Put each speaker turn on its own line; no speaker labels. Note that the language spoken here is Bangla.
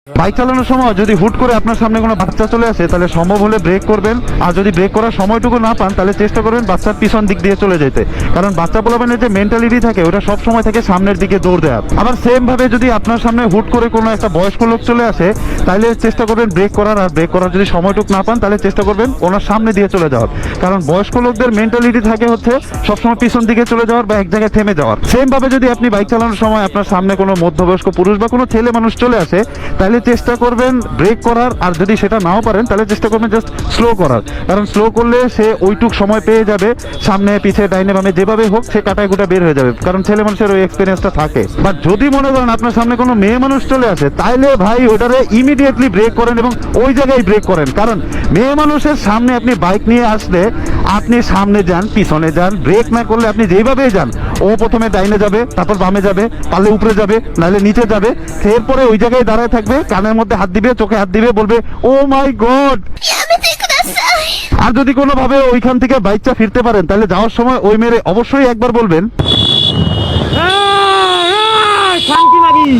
বাইক চালানোর সময় যদি হুট করে আপনার সামনে কোনো বাচ্চা চলে আসে তাহলে সম্ভব হলে ব্রেক করবেন, আর যদি ব্রেক করার সময়টুকু না পান তাহলে চেষ্টা করবেন বাচ্চার পিছন দিক দিয়ে চলে যেতে, কারণ বাচ্চা পোলাপানের যে মেন্টালিটি থাকে ওটা সব সময় থেকে সামনের দিকে দৌড় দেওয়া। আবার সেম ভাবে যদি আপনার সামনে হুট করে কোনো একটা বয়স্ক লোক চলে আসে তাহলে চেষ্টা করবেন ব্রেক করার, আর ব্রেক করার যদি সময়টুকু না পান তাহলে চেষ্টা করবেন ওনার সামনে দিয়ে চলে যাওয়ার, কারণ বয়স্ক লোকদের মেন্টালিটি থাকে হচ্ছে সবসময় পিছন দিকে চলে যাওয়ার বা এক জায়গায় থেমে যাওয়ার। সেম ভাবে যদি আপনি বাইক চালানোর সময় আপনার সামনে কোনো মধ্যবয়স্ক পুরুষ বা কোনো ছেলে মানুষ চলে আসে তাহলে চেষ্টা করবেন ব্রেক করার, আর যদি সেটা নাও পারেন তাহলে চেষ্টা করবেন জাস্ট স্লো করার, কারণ স্লো করলে সে ওইটুক সময় পেয়ে যাবে সামনে পিছে ডাইনে বামে যেভাবে হোক সে কাটায় গুটা বের হয়ে যাবে, কারণ ছেলে মানুষের ওই এক্সপিরিয়েন্সটা থাকে। বাট যদি মনে করেন আপনার সামনে কোনো মেয়ে মানুষ চলে আসে তাহলে ভাই ওটারে ইমিডিয়েটলি ব্রেক করেন এবং ওই জায়গায় ব্রেক করেন, কারণ মেয়ে মানুষের সামনে আপনি বাইক নিয়ে আসলে আপনি সামনে যান পিছনে যান, ব্রেক না করলে আপনি যেভাবেই যান ও প্রথমে ডাইনে যাবে, তারপর বামে যাবে, পারলে উপরে যাবে, নাহলে নিচে যাবে, এরপরে ওই জায়গায় দাঁড়ায় থাকবে, কানের মধ্যে হাত দিবে, চোখে হাত দিবে, বলবে ও মাই গড। আর যদি কোনোভাবে ওইখান থেকে বাইকটা ফিরতে পারেন তাহলে যাওয়ার সময় ওই মেরে অবশ্যই একবার বলবেন
শান্তি লাগি।